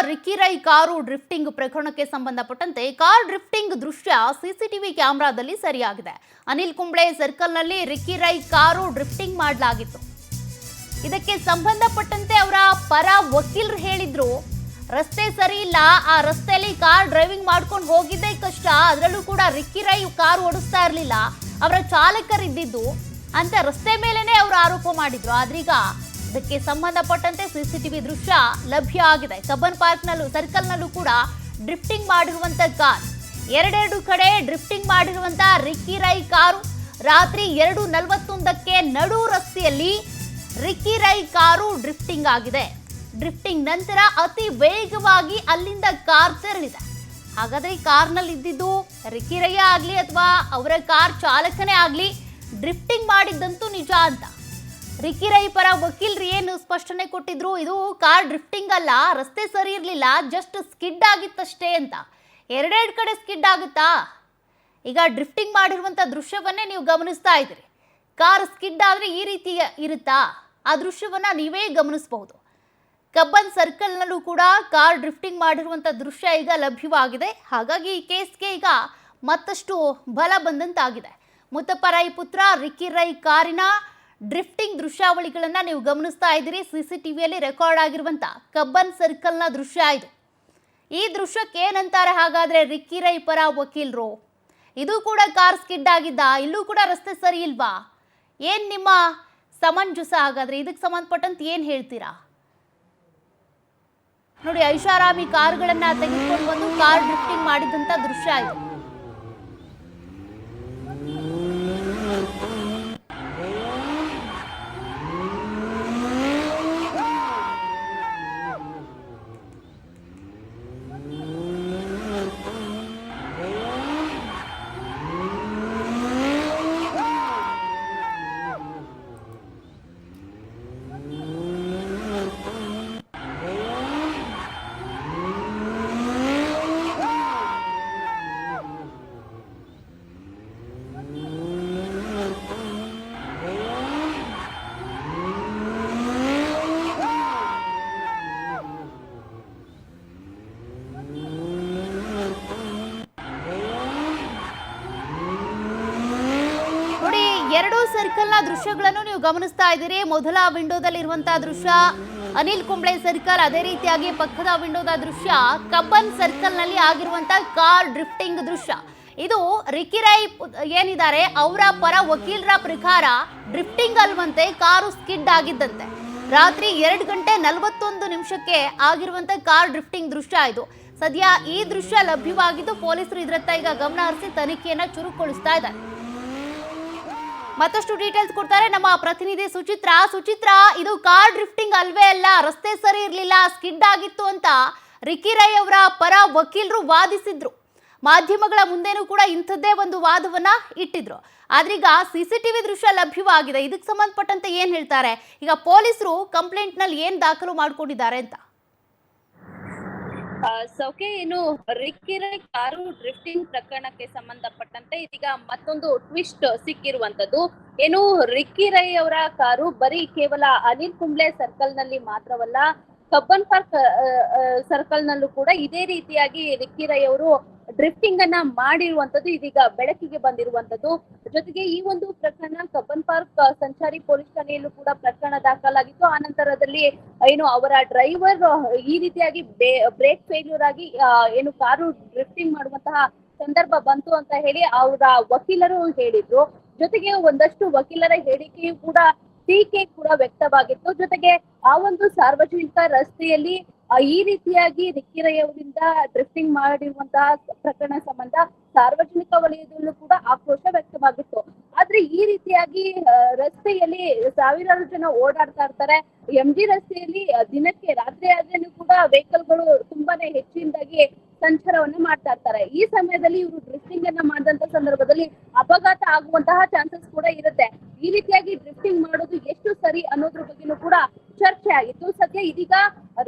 Ricky Rai car drifting ಪ್ರಕರಣಕ್ಕೆ ಸಂಬಂಧಪಟ್ಟಂತೆ car drifting ದೃಶ್ಯ ಸಿಸಿಟಿವಿ ಕ್ಯಾಮೆರಾದಲ್ಲಿ ಸೆರೆಯಾಗಿದೆ. ಅನಿಲ್ ಕುಂಬ್ಳೆ ಸರ್ಕಲ್ನಲ್ಲಿ ರಿಕ್ಕಿ ರೈ ಕಾರು ಡ್ರಿಫ್ಟಿಂಗ್ ಮಾಡಲಾಗಿತ್ತು. ಇದಕ್ಕೆ ಸಂಬಂಧಪಟ್ಟಂತೆ ಅವರ ಪರ ವಕೀಲರು ಹೇಳಿದ್ರು, ರಸ್ತೆ ಸರಿ ಇಲ್ಲ, ಆ ರಸ್ತೆಯಲ್ಲಿ ಕಾರ್ ಡ್ರೈವಿಂಗ್ ಮಾಡ್ಕೊಂಡು ಹೋಗಿದ್ದೇ ಕಷ್ಟ, ಅದರಲ್ಲೂ ಕೂಡ ರಿಕ್ಕಿ ರೈ ಕಾರು ಓಡಿಸ್ತಾ ಇರಲಿಲ್ಲ, ಅವರ ಚಾಲಕರಿದ್ದಿದ್ದು ಅಂತ ರಸ್ತೆ ಮೇಲೇನೆ ಅವರು ಆರೋಪ ಮಾಡಿದ್ರು. ಆದ್ರೀಗ ಇದಕ್ಕೆ ಸಂಬಂಧಪಟ್ಟಂತೆ ಸಿಸಿಟಿವಿ ದೃಶ್ಯ ಲಭ್ಯ ಆಗಿದೆ. ಕಬ್ಬನ್ ಪಾರ್ಕ್ನಲ್ಲೂ ಸರ್ಕಲ್ನಲ್ಲೂ ಕೂಡ ಡ್ರಿಫ್ಟಿಂಗ್ ಮಾಡಿರುವಂತ ಕಾರ್, ಎರಡೆರಡು ಕಡೆ ಡ್ರಿಫ್ಟಿಂಗ್ ಮಾಡಿರುವಂತ ರಿಕ್ಕಿ ರೈ ಕಾರು ರಾತ್ರಿ 2:41ಕ್ಕೆ ನಡು ರಸ್ತೆಯಲ್ಲಿ ರಿಕ್ಕಿ ರೈ ಕಾರು ಡ್ರಿಫ್ಟಿಂಗ್ ಆಗಿದೆ. ಡ್ರಿಫ್ಟಿಂಗ್ ನಂತರ ಅತಿ ವೇಗವಾಗಿ ಅಲ್ಲಿಂದ ಕಾರ್ ತೆರಳಿದೆ. ಹಾಗಾದ್ರೆ ಈ ಕಾರ್ನಲ್ಲಿ ಇದ್ದಿದ್ದು ರಿಕ್ಕಿ ರೈ ಆಗ್ಲಿ ಅಥವಾ ಅವರ ಕಾರ್ ಚಾಲಕನೇ ಆಗ್ಲಿ ಡ್ರಿಫ್ಟಿಂಗ್ ಮಾಡಿದ್ದಂತೂ ನಿಜ ಅಂತ ರಿಕ್ಕಿ ರೈ ಪರ ವಕೀಲರು ಏನು ಸ್ಪಷ್ಟನೆ ಕೊಟ್ಟಿದ್ರು, ಇದು ಕಾರ್ ಡ್ರಿಫ್ಟಿಂಗ್ ಅಲ್ಲ, ರಸ್ತೆ ಸರಿ ಇರಲಿಲ್ಲ, ಜಸ್ಟ್ ಸ್ಕಿಡ್ ಆಗಿತ್ತಷ್ಟೇ ಅಂತ. ಎರಡೆರಡು ಕಡೆ ಸ್ಕಿಡ್ ಆಗುತ್ತಾ? ಈಗ ಡ್ರಿಫ್ಟಿಂಗ್ ಮಾಡಿರುವಂಥ ದೃಶ್ಯವನ್ನೇ ನೀವು ಗಮನಿಸ್ತಾ ಇದ್ದೀರಿ. ಕಾರ್ ಸ್ಕಿಡ್ ಆದರೆ ಈ ರೀತಿ ಇರುತ್ತಾ? ಆ ದೃಶ್ಯವನ್ನು ನೀವೇ ಗಮನಿಸಬಹುದು. ಕಬ್ಬನ್ ಸರ್ಕಲ್ನಲ್ಲೂ ಕೂಡ ಕಾರ್ ಡ್ರಿಫ್ಟಿಂಗ್ ಮಾಡಿರುವಂಥ ದೃಶ್ಯ ಈಗ ಲಭ್ಯವಾಗಿದೆ. ಹಾಗಾಗಿ ಈ ಕೇಸ್ಗೆ ಈಗ ಮತ್ತಷ್ಟು ಬಲ ಬಂದಂತಾಗಿದೆ. ಮುತ್ತಪ್ಪ ರೈ ಪುತ್ರ ರಿಕ್ಕಿ ರೈ ಕಾರಿನ ಡ್ರಿಫ್ಟಿಂಗ್ ದೃಶ್ಯಾವಳಿಗಳನ್ನು ನೀವು ಗಮನಿಸ್ತಾ ಇದ್ದೀರಿ. ಸಿಸಿಟಿವಿಯಲ್ಲಿ ರೆಕಾರ್ಡ್ ಆಗಿರುವಂಥ ಕಬ್ಬನ್ ಸರ್ಕಲ್ನ ದೃಶ್ಯ ಇದು. ಈ ದೃಶ್ಯಕ್ಕೆ ಏನಂತಾರೆ ಹಾಗಾದ್ರೆ ರಿಕ್ಕಿ ರೈ ಪರ ವಕೀಲರು? ಇದು ಕೂಡ ಕಾರ್ ಸ್ಕಿಡ್ ಆಗಿದ್ದ, ಇಲ್ಲೂ ಕೂಡ ರಸ್ತೆ ಸರಿ ಇಲ್ವಾ? ಏನ್ ನಿಮ್ಮ ಸಮಂಜಸ ಹಾಗಾದ್ರೆ? ಇದಕ್ಕೆ ಸಂಬಂಧಪಟ್ಟಂತೆ ಏನ್ ಹೇಳ್ತೀರಾ? ನೋಡಿ, ಐಷಾರಾಮಿ ಕಾರುಗಳನ್ನ ತೆಗೆದುಕೊಂಡು ಬಂದು ಕಾರ್ ಡ್ರಿಫ್ಟಿಂಗ್ ಮಾಡಿದಂತ ದೃಶ್ಯ ಇದು. ಎರಡು ಸರ್ಕಲ್ನ ದೃಶ್ಯಗಳನ್ನು ನೀವು ಗಮನಿಸ್ತಾ ಇದ್ದೀರಿ. ಮೊದಲ ವಿಂಡೋದಲ್ಲಿ ಇರುವಂತಹ ದೃಶ್ಯ ಅನಿಲ್ ಕುಂಬ್ಳೆ ಸರ್ಕಲ್, ಅದೇ ರೀತಿಯಾಗಿ ಪಕ್ಕದ ವಿಂಡೋದ ದೃಶ್ಯ ಕಬ್ಬನ್ ಸರ್ಕಲ್ನಲ್ಲಿ ಆಗಿರುವಂತಹ ಕಾರ್ ಡ್ರಿಫ್ಟಿಂಗ್ ದೃಶ್ಯ. ಇದು ರಿಕ್ಕಿ ರೈ ಏನಿದ್ದಾರೆ ಅವರ ಪರ ವಕೀಲರ ಪ್ರಕಾರ ಡ್ರಿಫ್ಟಿಂಗ್ ಅಲ್ವಂತೆ, ಕಾರು ಸ್ಕಿಡ್ ಆಗಿದ್ದಂತೆ. ರಾತ್ರಿ 2:41 ಆಗಿರುವಂತ ಕಾರ್ ಡ್ರಿಫ್ಟಿಂಗ್ ದೃಶ್ಯ ಇದು. ಸದ್ಯ ಈ ದೃಶ್ಯ ಲಭ್ಯವಾಗಿದ್ದು ಪೊಲೀಸರು ಇದರತ್ತ ಈಗ ಗಮನ ಹರಿಸಿ ತನಿಖೆಯನ್ನ ಚುರುಕುಗೊಳಿಸ್ತಾ ಇದ್ದಾರೆ. ಮತ್ತಷ್ಟು ಡೀಟೇಲ್ಸ್ ಕೊಡ್ತಾರೆ ನಮ್ಮ ಪ್ರತಿನಿಧಿ ಸುಚಿತ್ರಾ. ಸುಚಿತ್ರಾ, ಇದು ಕಾರ್ ಡ್ರಿಫ್ಟಿಂಗ್ ಅಲ್ವೇ ಅಲ್ಲ, ರಸ್ತೆ ಸರಿ ಇರಲಿಲ್ಲ, ಸ್ಕಿಡ್ ಆಗಿತ್ತು ಅಂತ ರಿಕ್ಕಿ ರೈ ಅವರ ಪರ ವಕೀಲರು ವಾದಿಸಿದ್ರು. ಮಾಧ್ಯಮಗಳ ಮುಂದೆನೂ ಕೂಡ ಇಂಥದ್ದೇ ಒಂದು ವಾದವನ್ನ ಇಟ್ಟಿದ್ರು. ಆದ್ರೀಗ ಸಿಸಿಟಿವಿ ದೃಶ್ಯ ಲಭ್ಯವಾಗಿದೆ. ಇದಕ್ಕೆ ಸಂಬಂಧಪಟ್ಟಂತೆ ಏನ್ ಹೇಳ್ತಾರೆ? ಈಗ ಪೊಲೀಸರು ಕಂಪ್ಲೇಂಟ್ ನಲ್ಲಿ ಏನ್ ದಾಖಲು ಮಾಡ್ಕೊಂಡಿದ್ದಾರೆ ಅಂತ? ಸೌಖ್ಯ, ಏನು ರಿಕ್ಕಿ ರೈ ಕಾರು ಡ್ರಿಫ್ಟಿಂಗ್ ಪ್ರಕರಣಕ್ಕೆ ಸಂಬಂಧಪಟ್ಟಂತೆ ಇದೀಗ ಮತ್ತೊಂದು ಟ್ವಿಸ್ಟ್ ಸಿಕ್ಕಿರುವಂತದ್ದು. ಏನು ರಿಕ್ಕಿ ರೈ ಅವರ ಕಾರು ಬರೀ ಕೇವಲ ಅನಿಲ್ ಕುಂಬ್ಳೆ ಸರ್ಕಲ್ ನಲ್ಲಿ ಮಾತ್ರವಲ್ಲ, ಕಬ್ಬನ್ ಪಾರ್ಕ್ ಸರ್ಕಲ್ ನಲ್ಲೂ ಕೂಡ ಇದೇ ರೀತಿಯಾಗಿ ರಿಕ್ಕಿ ರೈ ಅವರು ಡ್ರಿಫ್ಟಿಂಗ್ ಅನ್ನ ಮಾಡಿರುವಂತದ್ದು ಇದೀಗ ಬೆಳಕಿಗೆ ಬಂದಿರುವಂತದ್ದು. ಜೊತೆಗೆ ಈ ಒಂದು ಪ್ರಕರಣ ಕಬ್ಬನ್ ಪಾರ್ಕ್ ಸಂಚಾರಿ ಪೊಲೀಸ್ ಠಾಣೆಯಲ್ಲೂ ಕೂಡ ಪ್ರಕರಣ ದಾಖಲಾಗಿತ್ತು. ಆ ನಂತರದಲ್ಲಿ ಏನು ಅವರ ಡ್ರೈವರ್ ಈ ರೀತಿಯಾಗಿ ಬ್ರೇಕ್ ಫೇಲ್ಯೂರ್ ಆಗಿ ಏನು ಕಾರು ಡ್ರಿಫ್ಟಿಂಗ್ ಮಾಡುವಂತಹ ಸಂದರ್ಭ ಬಂತು ಅಂತ ಹೇಳಿ ಅವರ ವಕೀಲರು ಹೇಳಿದ್ರು. ಜೊತೆಗೆ ಒಂದಷ್ಟು ವಕೀಲರ ಹೇಳಿಕೆಯೂ ಕೂಡ ಟೀಕೆ ಕೂಡ ವ್ಯಕ್ತವಾಗಿತ್ತು. ಜೊತೆಗೆ ಆ ಒಂದು ಸಾರ್ವಜನಿಕ ರಸ್ತೆಯಲ್ಲಿ ಈ ರೀತಿಯಾಗಿ ರಿಕ್ಕಿ ರೈ ಅವರಿಂದ ಡ್ರಿಫ್ಟಿಂಗ್ ಮಾಡಿರುವಂತಹ ಪ್ರಕರಣ ಸಂಬಂಧ ಸಾರ್ವಜನಿಕ ವಲಯದಲ್ಲೂ ಕೂಡ ಆಕ್ರೋಶ ವ್ಯಕ್ತವಾಗಿತ್ತು. ಆದ್ರೆ ಈ ರೀತಿಯಾಗಿ ರಸ್ತೆಯಲ್ಲಿ ಸಾವಿರಾರು ಜನ ಓಡಾಡ್ತಾ ಇರ್ತಾರೆ. MG ರಸ್ತೆಯಲ್ಲಿ ದಿನಕ್ಕೆ ರಾತ್ರಿ ಆದ್ರೇನು ಕೂಡ ವೆಹಿಕಲ್ಗಳು ತುಂಬಾನೇ ಹೆಚ್ಚಿನದಾಗಿ ಸಂಚಾರವನ್ನ ಮಾಡ್ತಾ ಇರ್ತಾರೆ. ಈ ಸಮಯದಲ್ಲಿ ಇವರು ಡ್ರಿಫ್ಟಿಂಗ್ ಅನ್ನ ಮಾಡಿದಂತ ಸಂದರ್ಭದಲ್ಲಿ ಅಪಘಾತ ಆಗುವಂತಹ ಚಾನ್ಸಸ್ ಕೂಡ ಇರುತ್ತೆ. ಈ ರೀತಿಯಾಗಿ ಡ್ರಿಫ್ಟಿಂಗ್ ಮಾಡೋದು ಎಷ್ಟು ಸರಿ ಅನ್ನೋದ್ರ ಬಗ್ಗೆನೂ ಕೂಡ ಚರ್ಚೆ ಆಗಿತ್ತು. ಸದ್ಯ ಇದೀಗ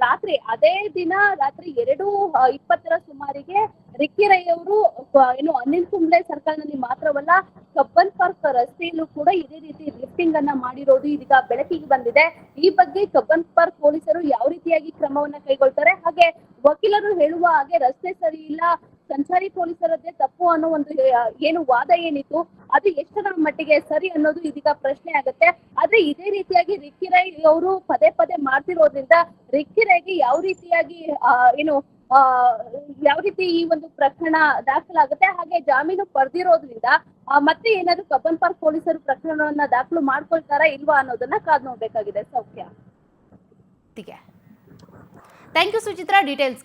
ರಾತ್ರಿ ಅದೇ ದಿನ ರಾತ್ರಿ 2:20 ಸುಮಾರಿಗೆ ರಿಕ್ಕಿ ರೈ ಅವರು ಏನು ಅನಿಲ್ ಕುಂಬ್ಳೆ ಸರ್ಕಲ್ ನಲ್ಲಿ ಮಾತ್ರವಲ್ಲ ಕಬ್ಬನ್ ಪಾರ್ಕ್ ರಸ್ತೆಯಲ್ಲೂ ಕೂಡ ಇದೇ ರೀತಿ ಲಿಫ್ಟಿಂಗ್ ಅನ್ನ ಮಾಡಿರೋದು ಇದೀಗ ಬೆಳಕಿಗೆ ಬಂದಿದೆ. ಈ ಬಗ್ಗೆ ಕಬ್ಬನ್ ಪಾರ್ಕ್ ಪೊಲೀಸರು ಯಾವ ರೀತಿಯಾಗಿ ಕ್ರಮವನ್ನ ಕೈಗೊಳ್ತಾರೆ, ಹಾಗೆ ವಕೀಲರು ಹೇಳುವ ಹಾಗೆ ರಸ್ತೆ ಸರಿ ಇಲ್ಲ, ಸಂಚಾರಿ ಪೊಲೀಸರದ್ದೇ ತಪ್ಪು ಅನ್ನೋ ಒಂದು ಏನು ವಾದ ಏನಿತ್ತು ಅದು ಎಷ್ಟರ ಮಟ್ಟಿಗೆ ಸರಿ ಅನ್ನೋದು ಇದೀಗ ಪ್ರಶ್ನೆ ಆಗುತ್ತೆ. ಆದ್ರೆ ಇದೇ ರೀತಿಯಾಗಿ ರಿಕ್ಕಿ ರೈ ಅವರು ಪದೇ ಪದೇ ಮಾಡ್ತಿರೋದ್ರಿಂದ ರಿಕ್ಕಿ ರೈಗೆ ಯಾವ ರೀತಿಯಾಗಿ ಏನು ಯಾವ ರೀತಿ ಈ ಒಂದು ಪ್ರಕರಣ ದಾಖಲಾಗುತ್ತೆ, ಹಾಗೆ ಜಾಮೀನು ಪಡೆದಿರೋದ್ರಿಂದ ಮತ್ತೆ ಏನಾದ್ರು ಕಬ್ಬನ್ ಪಾರ್ಕ್ ಪೊಲೀಸರು ಪ್ರಕರಣವನ್ನ ದಾಖಲು ಮಾಡ್ಕೊಳ್ತಾರಾ ಇಲ್ವಾ ಅನ್ನೋದನ್ನ ಕಾದ್ ನೋಡ್ಬೇಕಾಗಿದೆ. ಸೌಖ್ಯ. Thank you Suchitra, details